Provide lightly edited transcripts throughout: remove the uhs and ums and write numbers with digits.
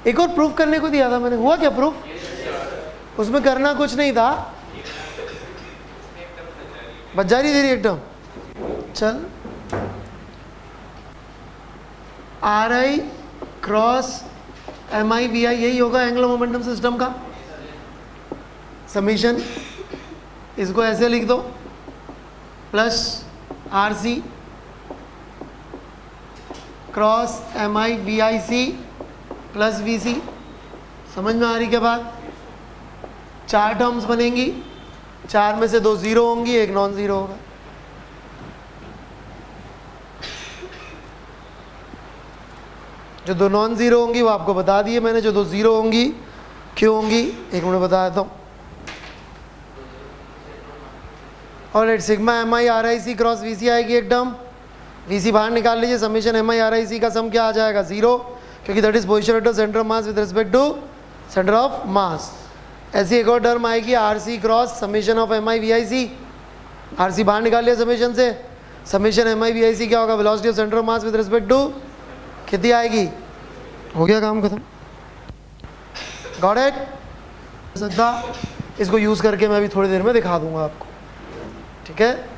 एक और प्रूफ करने को दिया था मैंने, हुआ क्या प्रूफ? उसमें करना कुछ नहीं था, बच जा रही तेरी एकदम। चल, R I cross M I V I, यही होगा एंगुलर मोमेंटम सिस्टम का समीशन। इसको ऐसे लिख दो, plus R C cross M I V I C plus V C. समझ में आ रही क्या बात? 4 टर्म्स बनेंगी, 4 में से 2 जीरो होंगी, 1 नॉन जीरो होगा। जो 2 नॉन जीरो होंगी वो आपको बता दिए मैंने, जो 2 जीरो होंगी क्यों होंगी एक मिनट बता देता हूँ। और sigma M I R I C cross V C आएगी एक टर्म, वी सी बाहर निकाल लीजिए, summation M I R I C का सम क्या आ जाएगा? 0, क्योंकि that is position at the centre of mass with respect to centre of mass. ऐसी एक और टर्म आएगी R C cross summation of M I V I C, R C बाहर निकाल लिया समीशन से, summation M I V I C क्या होगा? Velocity of centre of mass with respect to कितनी आएगी? हो गया काम खत्म। Got it? सकता इसको यूज़ करके मैं अभी थोड़ी देर में दिखा दूंगा आपको, ठीक है?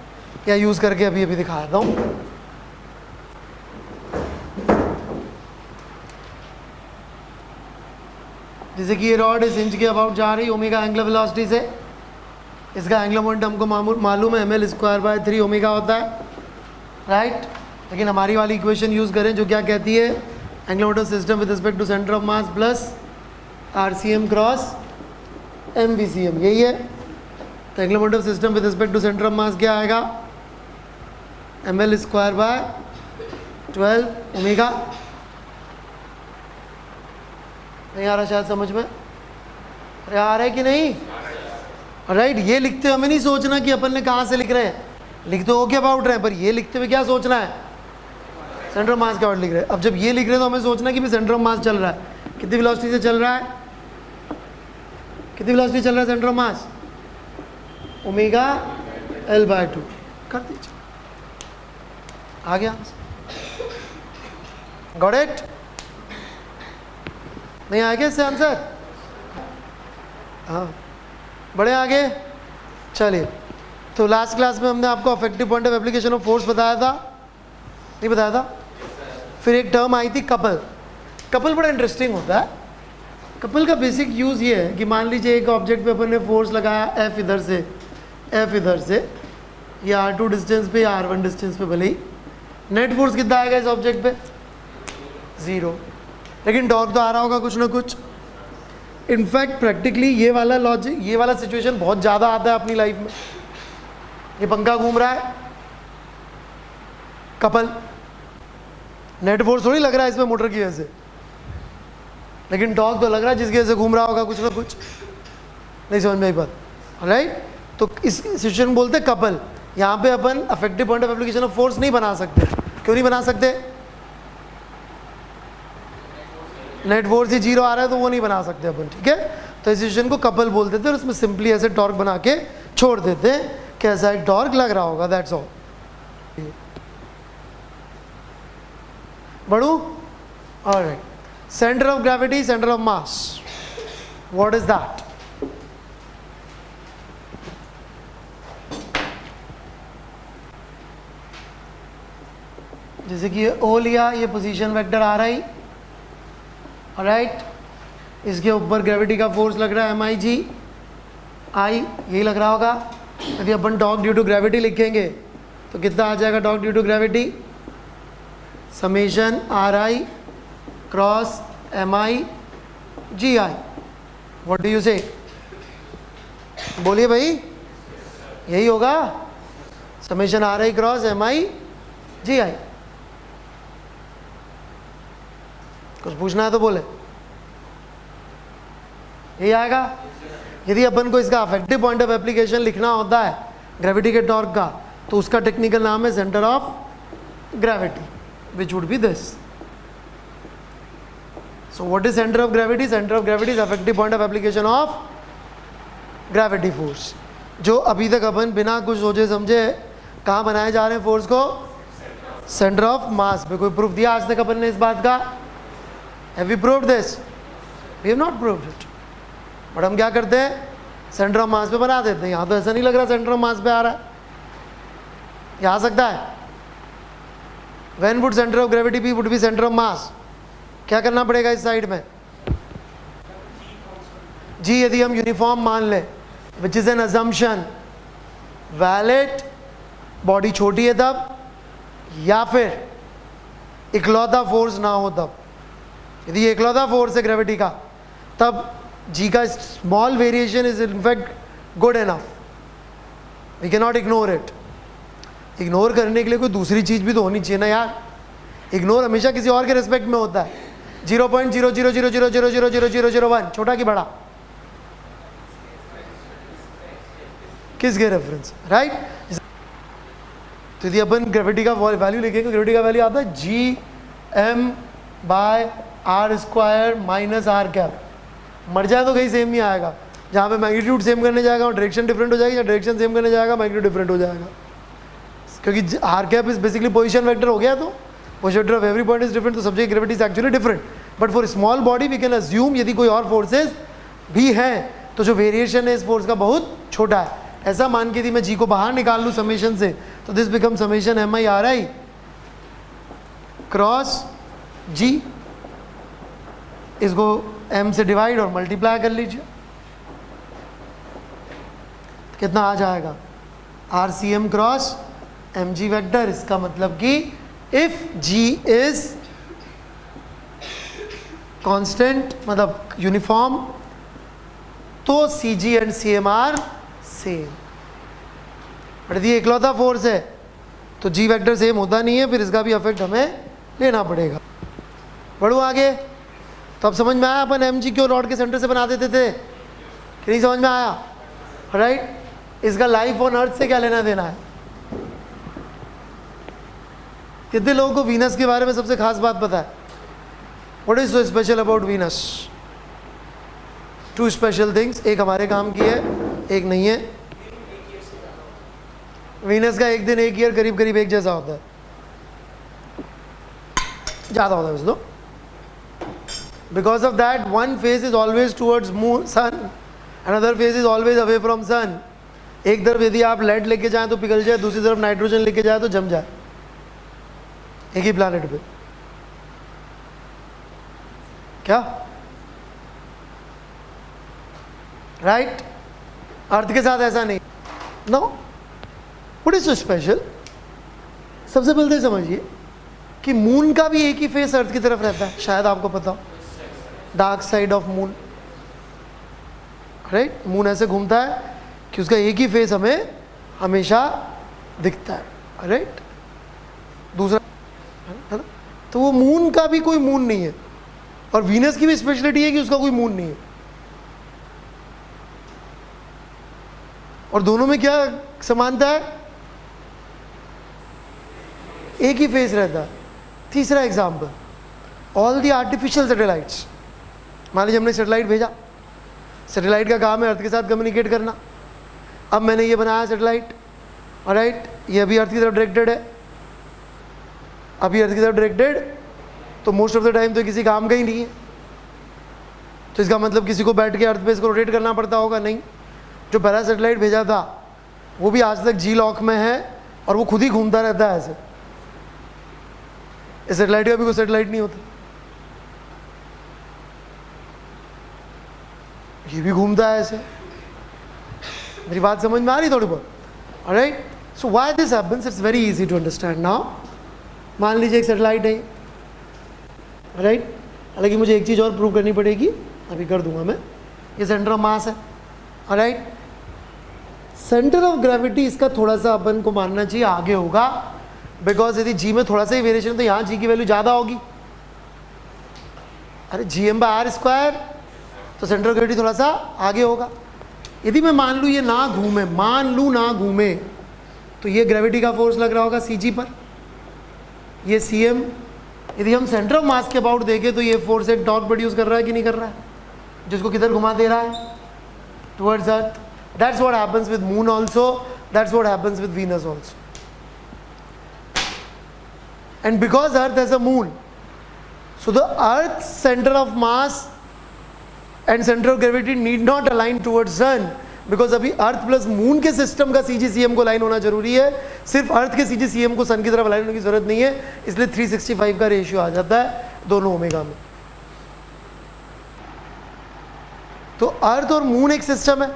या यूज़ करके अभी दिखा देता हूँ। जैसे कि ये रॉड इस इंच के अबाउट जा रही ओमेगा एंगुलर वेलोसिटी से, इसका एंगुलर मोमेंटम हमको मालूम है ml²/3 ओमेगा होता है, राइट? लेकिन हमारी वाली इक्वेशन यूज़ करें जो क्या कहती है? Angular momentum system with respect to centre of mass plus RCM cross MVCM, यही है। तो angular momentum system with respect to centre of mass क्या आएगा? ml²/12 omega. नहीं आ रहा शायद समझ में? अरे आ रहा है कि नहीं? राइट, ये लिखते हुए हमें नहीं सोचना कि अपन ने कहाँ से लिख रहे हैं, लिखते हो क्या अबाउट रहे हैं, पर ये लिखते हुए क्या सोचना है? सेंटर ऑफ मास का लिख रहे हैं। अब जब ये लिख रहे हैं तो हमें सोचना कि भी सेंटर ऑफ मास चल रहा है, कितनी वेलोसिटी से चल रहा है? कितनी वेलोसिटी चल रहा है centre of mass? Omega L/2 कर दीजिए, आ गया। Got it? नहीं आ गया इससे आंसर? हाँ, बड़े आगे। चलिए, तो लास्ट क्लास में हमने आपको affective point of application of force बताया था, नहीं बताया था? फिर एक टर्म आई थी कपल। कपल बड़ा इंटरेस्टिंग होता है। कपल का बेसिक यूज़ ये है कि मान लीजिए एक ऑब्जेक्ट पे अपन ने फोर्स लगाया F इधर से, F इधर से, या R2 डिस्टेंस पे या R1 डिस्टेंस पे, भले ही नेट फोर्स कितना आएगा इस ऑब्जेक्ट पे? 0, लेकिन टॉर्क तो आ रहा होगा कुछ ना कुछ। इनफैक्ट प्रैक्टिकली ये वाला लॉजिक, ये वाला सिचुएशन बहुत ज़्यादा आता है अपनी लाइफ में। ये पंखा घूम रहा है, कपल, नेट फोर्स थोड़ी लग रहा है इसमें मोटर की वजह से, लेकिन टॉर्क तो लग रहा है जिसकी वजह से घूम रहा होगा कुछ ना कुछ। नहीं समझ में आई बात? राइट, तो इस सिचुएशन बोलते हैं कपल। यहाँ पे अपन effective point of application of force नहीं बना सकते। क्यों नहीं बना सकते? नेट फोर्स ही 0 आ रहा है तो वो नहीं बना सकते अपन, ठीक है? तो इस सिचुएशन को कपल बोलते थे और उसमें सिंपली ऐसे टॉर्क बना के छोड़ देते हैं कि ऐसा एक टॉर्क लग रहा होगा, दैट्स ऑल। बढ़ू? Alright, centre of gravity, centre of mass, what is that? जैसे कि ये O लिया, ये पोजीशन वेक्टर आ रहा है, राइट? इसके ऊपर ग्रेविटी का फोर्स लग रहा है MIG, I यही लग रहा होगा। यदि अपन टॉर्क ड्यू टू ग्रेविटी लिखेंगे तो कितना आ जाएगा torque due to gravity? Summation RI cross MIGI। What do you say? बोलिए भाई, यही होगा समेशन RI क्रॉस MIGI। कुछ पूछना है तो बोले, यही आएगा। यदि अपन को इसका अफेक्टिव पॉइंट ऑफ एप्लीकेशन लिखना होता है ग्रेविटी के टॉर्क का, तो उसका टेक्निकल नाम है centre of gravity, which would be this. So what is centre of gravity? Centre of gravity is affective point of application of gravity force, जो अभी तक अपन बिना कुछ सोचे समझे कहाँ बनाए जा रहे हैं फोर्स को? सेंटर ऑफ मास पे। कोई प्रूफ दिया आज तक अपन ने इस बात का? Have we proved this? We have not proved it, but हम क्या करते हैं, सेंटर ऑफ मास पे बना देते हैं। यहाँ तो ऐसा नहीं लग रहा सेंटर ऑफ मास पे आ रहा है, ये आ सकता है। When would centre of gravity be, would be centre of mass. क्या करना पड़ेगा इस साइड में, जी यदि हम यूनिफॉर्म मान लें, which is an assumption, valid, body छोटी है तब, या फिर इकलौता फोर्स ना हो तब। यदि ये इकलौता फोर्स है ग्रेविटी का, तब जी का small variation is in fact good enough, we can not ignore it. Ignore करने के लिए कोई दूसरी चीज भी तो होनी चाहिए ना यार। इग्नोर हमेशा किसी और के रिस्पेक्ट में होता है। 0.00000000001 छोटा कि बड़ा, किसके रेफरेंस, राइट। तो यदि अपन ग्रेविटी का वैल्यू लिखेंगे, ग्रेविटी का वैल्यू आता है Gm/r² माइनस r कैप। मर जाए तो कहीं सेम नहीं आएगा, जहाँ पे मैग्नीट्यूड सेम करने जाएगा और डायरेक्शन डिफरेंट हो जाएगी, या डायरेक्शन सेम करने जाएगा मैग्नीट्यूड डिफरेंट हो जाएगा, क्योंकि R cap is basically position vector हो गया। तो position vector of every point is different, तो subject gravity is actually different. But for small body we can assume, यदि कोई और फोर्सेज भी हैं तो जो वेरिएशन है इस फोर्स का बहुत छोटा है। ऐसा मान के यदि मैं जी को बाहर निकाल लूँ समेशन से, तो this become summation MI/RI cross G. इसको m से डिवाइड और मल्टीप्लाई कर लीजिए, कितना आ जाएगा, RCM क्रॉस mg वेक्टर। इसका मतलब कि इफ g इज कांस्टेंट, मतलब यूनिफॉर्म, तो CG and CM are same. But यदि इकलौता फोर्स है तो जी वेक्टर सेम होता नहीं है, फिर इसका भी इफेक्ट हमें लेना पड़ेगा। बढ़ो आगे। तो अब समझ में आया अपन mg क्यों रॉड के सेंटर से बना देते थे, कि नहीं समझ में आया, राइट। इसका लाइफ ऑन अर्थ से क्या लेना देना है। कितने लोगों को वीनस के बारे में सबसे खास बात पता है, what is so special about Venus. Two special things, एक हमारे काम की है, एक नहीं है। वीनस का एक दिन एक ईयर करीब करीब एक जैसा होता है, ज़्यादा होता है वैसे तो। Because of that one face is always towards moon sun, another face is always away from sun. एक तरफ यदि आप लेड लेके जाएं तो पिघल जाए, दूसरी तरफ नाइट्रोजन लेके जाए तो जम जाए, एक ही प्लैनेट पे। क्या राइट अर्थ के साथ ऐसा नहीं, no. What is so special, सबसे पहले समझिए कि मून का भी एक ही फेस अर्थ की तरफ रहता है, शायद आपको पता हो, dark side of moon, right. Moon ऐसे घूमता है कि उसका एक ही फेस हमें हमेशा दिखता है, राइट। दूसरा है ना, तो वो मून का भी कोई मून नहीं है, और वीनस की भी स्पेशलिटी है कि उसका कोई मून नहीं है। और दोनों में क्या समानता है, एक ही फेस रहता है। तीसरा example, all the artificial satellites. मान लीजिए हमने सैटेलाइट भेजा, सैटेलाइट का काम है अर्थ के साथ कम्युनिकेट करना। अब मैंने ये बनाया सैटेलाइट, राइट, ये अभी अर्थ की तरफ डायरेक्टेड है, अभी अर्थ की तरफ डायरेक्टेड, तो मोस्ट ऑफ द टाइम तो किसी काम का ही नहीं है। तो इसका मतलब किसी को बैठ के अर्थ पे इसको रोटेट करना पड़ता होगा, नहीं। जो पहला सैटेलाइट भेजा था वो भी आज तक जी लॉक में है और वो खुद ही घूमता रहता है ऐसे। इस सैटेलाइट का भी कोई सैटेलाइट नहीं होता, ये भी घूमता है ऐसे। मेरी बात समझ में आ रही थोड़ी बहुत, alright. So why this happens, it's very easy to understand now. मान लीजिए एक सैटेलाइट है, राइट। हालांकि मुझे एक चीज़ और प्रूव करनी पड़ेगी, अभी कर दूंगा मैं। ये सेंटर ऑफ मास है, ऑलराइट। सेंटर ऑफ ग्रेविटी इसका थोड़ा सा अपन को मानना चाहिए आगे होगा, बिकॉज यदि जी में थोड़ा सा ही वेरिएशन तो यहाँ जी की वैल्यू ज़्यादा होगी। अरे Gm/r², तो सेंटर ऑफ ग्रेविटी थोड़ा सा आगे होगा। यदि मैं मान लूँ ये ना घूमे, मान लूँ ना घूमे, तो ये ग्रेविटी का फोर्स लग रहा होगा Cg पर, ये Cm। यदि हम सेंटर ऑफ मास के अबाउट देखें तो ये फोर्स एक टॉर्क प्रोड्यूस कर रहा है कि नहीं कर रहा है, जिसको किधर घुमा दे रहा है, towards earth. That's what happens with moon also, that's what happens with Venus also. And because earth has a moon, so the earth's center of mass and centre of gravity need not align towards sun, because अभी earth plus moon के system का CGCM को line होना जरूरी है, सिर्फ अर्थ के CGCM को सन की तरफ लाइन होने की जरूरत नहीं है, इसलिए 365 का रेशियो आ जाता है दोनों ओमेगा में। तो अर्थ और मून एक सिस्टम है,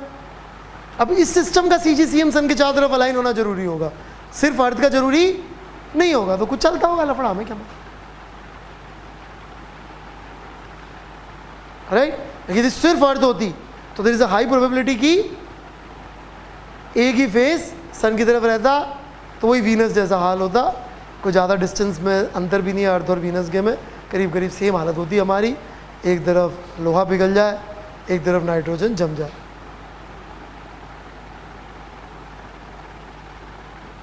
अब इस सिस्टम का CGCM सन के चारों तरफ अलाइन होना जरूरी होगा, सिर्फ अर्थ का जरूरी नहीं होगा, तो कुछ चलता होगा लफड़ा में क्या, राइट। यदि सिर्फ अर्थ होती तो there is a high probability कि एक ही फेस सन की तरफ रहता, तो वही वीनस जैसा हाल होता, कोई ज़्यादा डिस्टेंस में अंतर भी नहीं है अर्थ और वीनस के में, करीब करीब सेम हालत होती है हमारी, एक तरफ लोहा पिघल जाए, एक तरफ नाइट्रोजन जम जाए,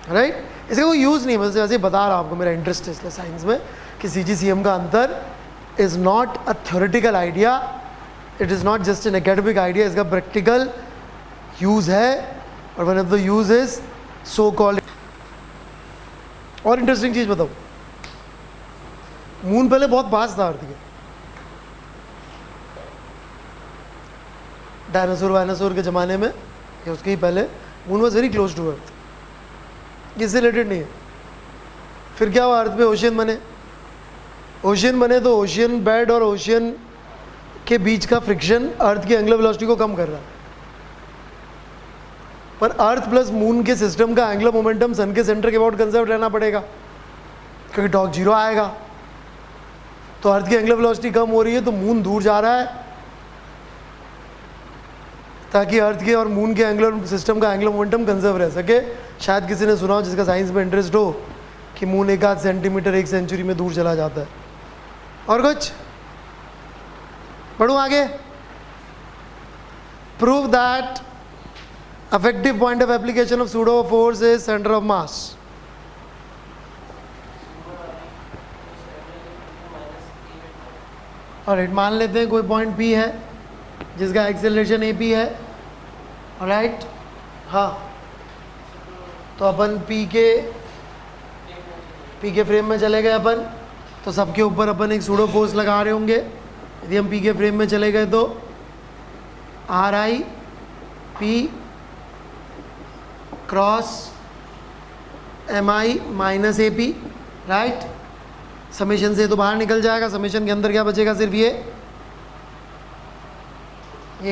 राइट। इसका कोई यूज़ नहीं, बस ऐसे बता रहा आपको, मेरा इंटरेस्ट है इसलिए साइंस में, कि CGCM का अंतर is not a theoretical idea, it is not just an academic idea, इसका प्रैक्टिकल यूज़ है, और one of the use is so called. और इंटरेस्टिंग चीज़ बताओ, मून पहले बहुत पास था अर्थ के, डायनासोर वायनासोर के ज़माने में या उसके ही पहले moon was very close to earth, इससे रिलेटेड नहीं है। फिर क्या हुआ, अर्थ पे ओशियन बने, ओशियन बने तो ओशियन बेड और ओशियन के बीच का फ्रिक्शन अर्थ की एंगुलर वेलोसिटी को कम कर रहा है, पर अर्थ प्लस मून के सिस्टम का एंगुलर मोमेंटम सन के सेंटर के अबाउट कंजर्व रहना पड़ेगा, क्योंकि टॉर्क जीरो आएगा, तो अर्थ की एंगुलर वेलोसिटी कम हो रही है तो मून दूर जा रहा है, ताकि अर्थ के और मून के एंगुलर सिस्टम का एंगुलर मोमेंटम कंजर्व रह सके। शायद किसी ने सुना हो जिसका साइंस में इंटरेस्ट हो कि मून 1 सेंटीमीटर 1 सेंचुरी में दूर चला जाता है। और कुछ बढ़ूँ आगे, prove that effective point of application of pseudo force is center of mass. Alright, मान लेते हैं कोई पॉइंट P है जिसका एक्सेलरेशन AP है, ऑलराइट, हाँ, तो अपन P के फ्रेम में चले गए अपन, तो सबके ऊपर अपन एक सूडो फोर्स लगा रहे होंगे। यदि हम P के फ्रेम में चले गए तो RI P cross MI minus AP, right. Summation से तो बाहर निकल जाएगा, समेशन के अंदर क्या बचेगा, सिर्फ ये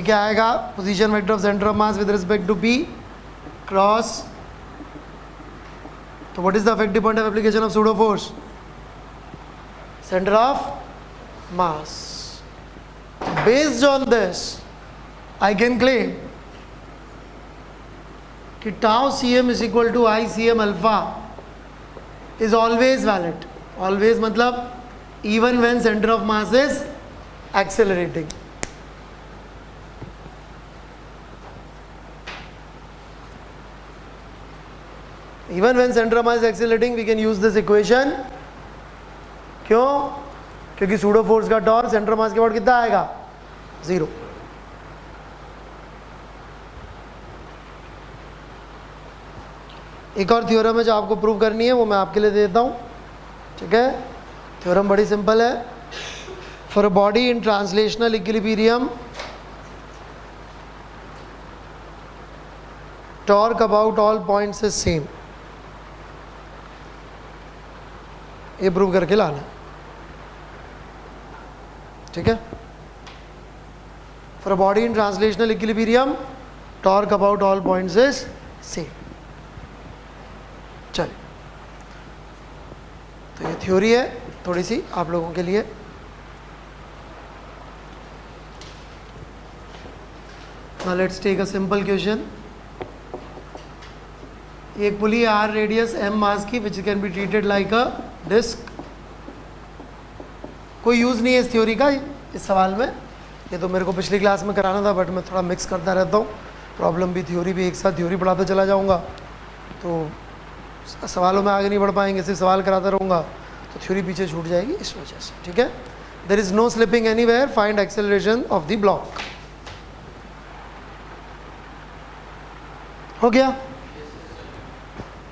क्या आएगा, position vector of centre of mass with respect to P cross, तो what is the effective point of application of pseudo force, centre of mass. Based on this I can claim कि tau CM is equal to I CM alpha is always valid. Always मतलब even when centre of mass is accelerating. Even when centre of mass is accelerating we can use this equation. क्यों? क्योंकि pseudo force का torque centre of मास के बाद कितना आएगा, 0। एक और थ्योरम है जो आपको प्रूव करनी है, वो मैं आपके लिए दे देता हूँ, ठीक है। थ्योरम बड़ी सिंपल है। For a body in translational equilibrium torque about all points is same. ये प्रूव करके लाना, ठीक है। For a body in translational equilibrium torque about all points is same. चलिए, तो ये थ्योरी है थोड़ी सी आप लोगों के लिए। Now let's take a simple question. एक pulley R radius M mass की which can be treated like a disc. कोई यूज़ नहीं है इस थ्योरी का इस सवाल में, ये तो मेरे को पिछली क्लास में कराना था, बट मैं थोड़ा मिक्स करता रहता हूँ, प्रॉब्लम भी थ्योरी भी एक साथ थ्योरी पढ़ाता चला जाऊँगा तो सवालों में आगे नहीं बढ़ पाएंगे, सिर्फ सवाल कराता रहूँगा तो थ्योरी पीछे छूट जाएगी, इस वजह से, ठीक है। There is no slipping anywhere, find acceleration of the block. हो गया?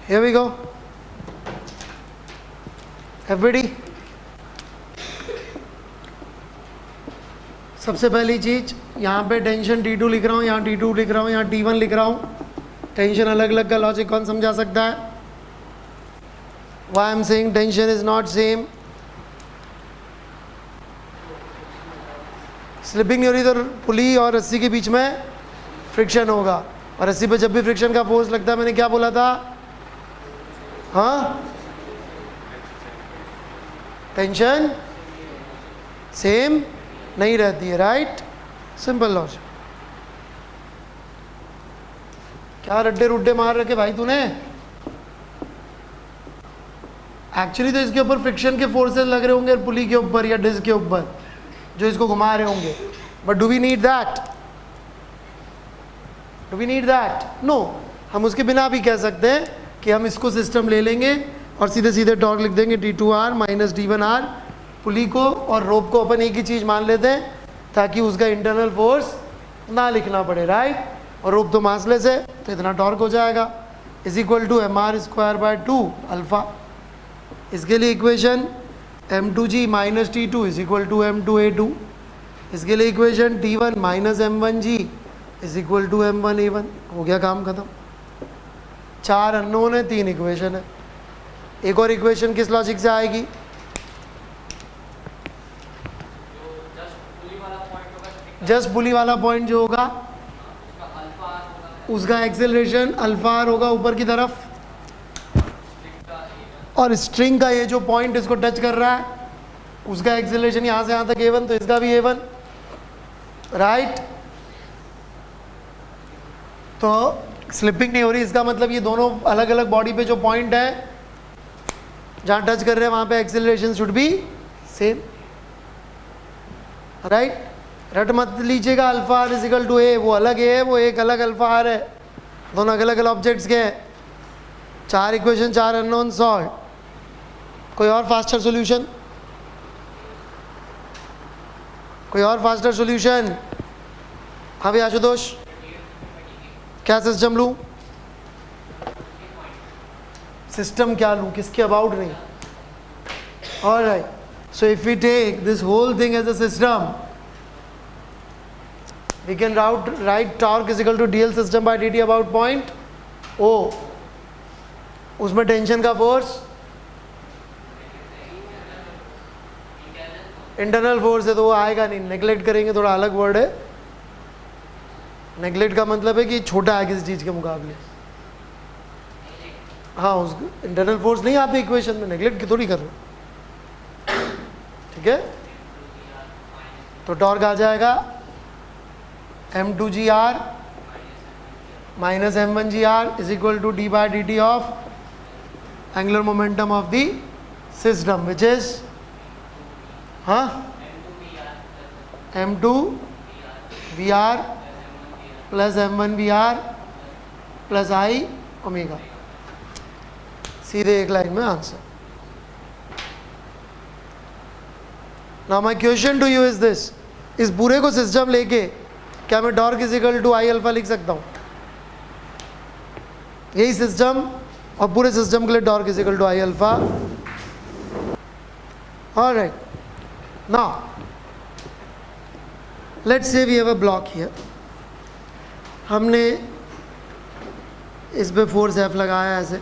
Here we go everybody. सबसे पहली चीज़, यहाँ पे टेंशन T2 लिख रहा हूँ, यहाँ T2 लिख रहा हूँ, यहाँ T1 लिख रहा हूँ. टेंशन अलग अलग का लॉजिक कौन समझा सकता है? Why I am saying tension is not same? Slipping नहीं हो रही तो पुली और रस्सी के बीच में फ्रिक्शन होगा, और रस्सी पे जब भी फ्रिक्शन का फोर्स लगता है, मैंने क्या बोला था? हाँ, टेंशन सेम नहीं रहती है, राइट? Simple logic. क्या रड्डे रुड्डे मार रखे भाई तूने? एक्चुअली तो इसके ऊपर फ्रिक्शन के फोर्सेस लग रहे होंगे पुली के ऊपर या डिस्क के ऊपर जो इसको घुमा रहे होंगे, but do we need that? Do we need that? No. हम उसके बिना भी कह सकते हैं कि हम इसको सिस्टम ले लेंगे और सीधे सीधे टॉर्क लिख देंगे T2R माइनस D1R. पुली को और रोप को अपन एक ही चीज़ मान लेते हैं ताकि उसका इंटरनल फोर्स ना लिखना पड़े, राइट? और रोप तो मासलेस है तो इतना टॉर्क हो जाएगा, is equal to mr²/2 alpha. इसके लिए equation m2g minus T2 is equal to m2A2. इसके लिए equation T1 minus m1g is equal to m1A1. हो गया काम खत्म. 4 अननोन है, 3 इक्वेशन है. एक और इक्वेशन किस लॉजिक से आएगी? जस्ट पुली वाला पॉइंट जो होगा उसका एक्सेलरेशन अल्फा आर होगा ऊपर की तरफ, और स्ट्रिंग का ये जो पॉइंट इसको टच कर रहा है उसका एक्सेलरेशन यहाँ से यहाँ तक A1, तो इसका भी A1, राइट? तो स्लिपिंग नहीं हो रही, इसका मतलब ये दोनों अलग अलग बॉडी पे जो पॉइंट है जहाँ टच कर रहे हैं वहाँ पे acceleration should be same, right? रट मत लीजिएगा अल्फा आर इजिकल टू ए, वो अलग है, वो एक अलग अल्फा आर है, दोनों अलग अलग ऑब्जेक्ट्स के हैं. 4 इक्वेशन 4 अननोन सॉल्व. कोई और फास्टर सॉल्यूशन? कोई और फास्टर सॉल्यूशन? हाँ भाई आशुतोष, क्या सिस्टम लूँ? सिस्टम क्या लूँ, किसके अबाउट नहीं? Alright, so if we take this whole thing as a system, we can write torque is equal to dl system by dt about point O. उसमें टेंशन का फोर्स इंटरनल फोर्स है तो वो आएगा नहीं, नेग्लेक्ट करेंगे, थोड़ा अलग वर्ड है. नेग्लेक्ट का मतलब है कि छोटा है किसी चीज़ के मुकाबले. हाँ, उस इंटरनल फोर्स नहीं आते इक्वेशन में, नेग्लेक्ट की थोड़ी कर रहे. ठीक है, तो टॉर्क आ जाएगा m2gr minus m1gr is equal to d by dt of angular momentum of the system, which is m2 vr plus m1 vr plus I omega. सीधे एक लाइन में answer. Now my question to you is this, इस पूरे को system लेके क्या मैं torque is equal to I alpha लिख सकता हूँ? यही सिस्टम और पूरे सिस्टम के लिए torque is equal to I alpha. Alright, now let's say we have a block here. हमने इस पे फोर्स F लगाया ऐसे,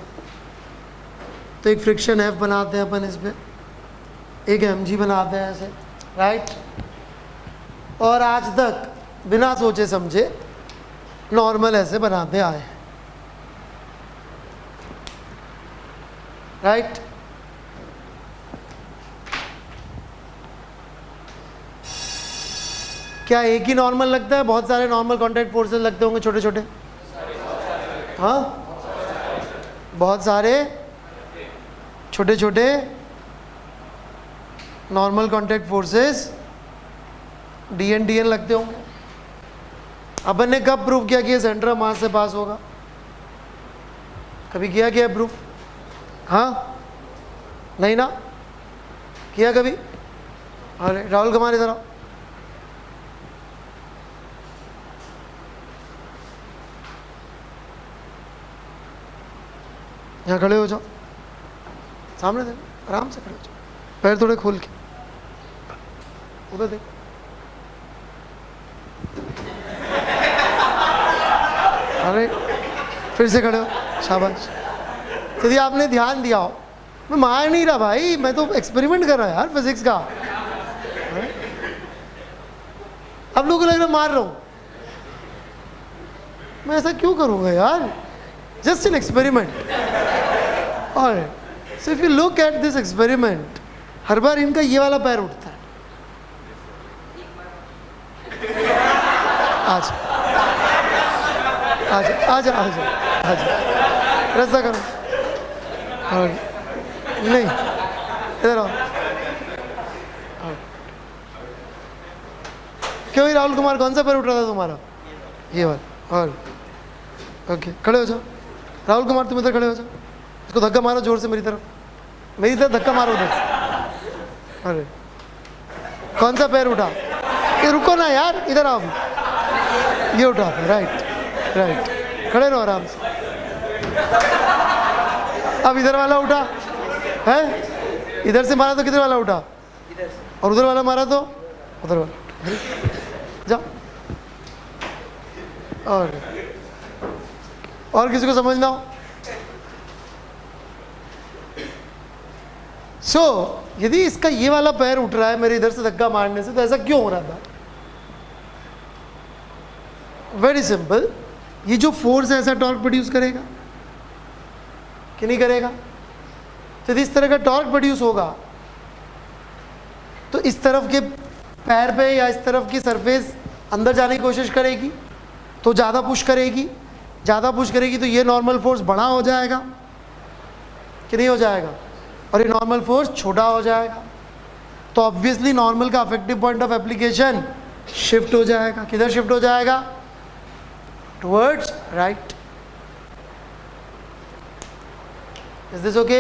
तो एक फ्रिक्शन F बनाते हैं अपन, इस पे एक mg बनाते हैं ऐसे, राइट? और आज तक बिना सोचे समझे नॉर्मल ऐसे बनाते आए, राइट? क्या एक ही नॉर्मल लगता है? बहुत सारे नॉर्मल कॉन्टैक्ट फोर्सेस लगते होंगे छोटे छोटे. हाँ, बहुत सारे छोटे छोटे नॉर्मल कॉन्टैक्ट फोर्सेस dn लगते होंगे. अपन ने कब प्रूव किया कि ये सेंटर ऑफ मास से पास होगा? कभी किया क्या प्रूफ? हाँ, नहीं ना? किया कभी? अरे राहुल कुमार इधर आओ. यहाँ खड़े हो जाओ, सामने देखो, आराम से खड़े हो जाओ, पैर थोड़े खोल के, उधर देखो. फिर से खड़े हो, शाबाश। यदि आपने ध्यान दिया हो, मैं मार नहीं रहा भाई, मैं तो एक्सपेरिमेंट कर रहा यार फिजिक्स का। आप लोगों को लग रहा है मार रहा हूं, मैं ऐसा क्यों करूंगा यार, जस्ट एन एक्सपेरिमेंट। और so if you look at this experiment, हर बार इनका ये वाला पैर उठता है। आज आजा आजा आजा आजा, ऐसा करो। और नहीं, इधर आओ। क्यों राहुल कुमार, कौन सा पैर उठ रहा था तुम्हारा? ये वाला। और ओके, खड़े हो जाओ। राहुल कुमार तुम इधर खड़े हो जाओ, इसको धक्का मारो जोर से, मेरी तरफ धक्का मारो उधर से। अरे कौन सा पैर उठा? ये रुको ना यार, इधर आओ। ये उठा, राइट राइट, खड़े रहो आराम से। अब इधर वाला उठा है, इधर से मारा तो किधर वाला उठा? और उधर वाला मारा तो उधर वाला। जाओ। और किसी को समझना हो? यदि इसका ये वाला पैर उठ रहा है मेरे इधर से धक्का मारने से, तो ऐसा क्यों हो रहा था? वेरी सिंपल, ये जो फोर्स है ऐसा टॉर्क प्रोड्यूस करेगा कि नहीं करेगा? तो यदि इस तरह का टॉर्क प्रोड्यूस होगा तो इस तरफ के पैर पे या इस तरफ की सरफेस अंदर जाने की कोशिश करेगी तो ज़्यादा पुश करेगी, ज़्यादा पुश करेगी तो ये नॉर्मल फोर्स बड़ा हो जाएगा कि नहीं हो जाएगा, और ये नॉर्मल फोर्स छोटा हो जाएगा। तो ऑब्वियसली नॉर्मल का affective point of application shift हो जाएगा। किधर शिफ्ट हो जाएगा? Towards right. Is this okay?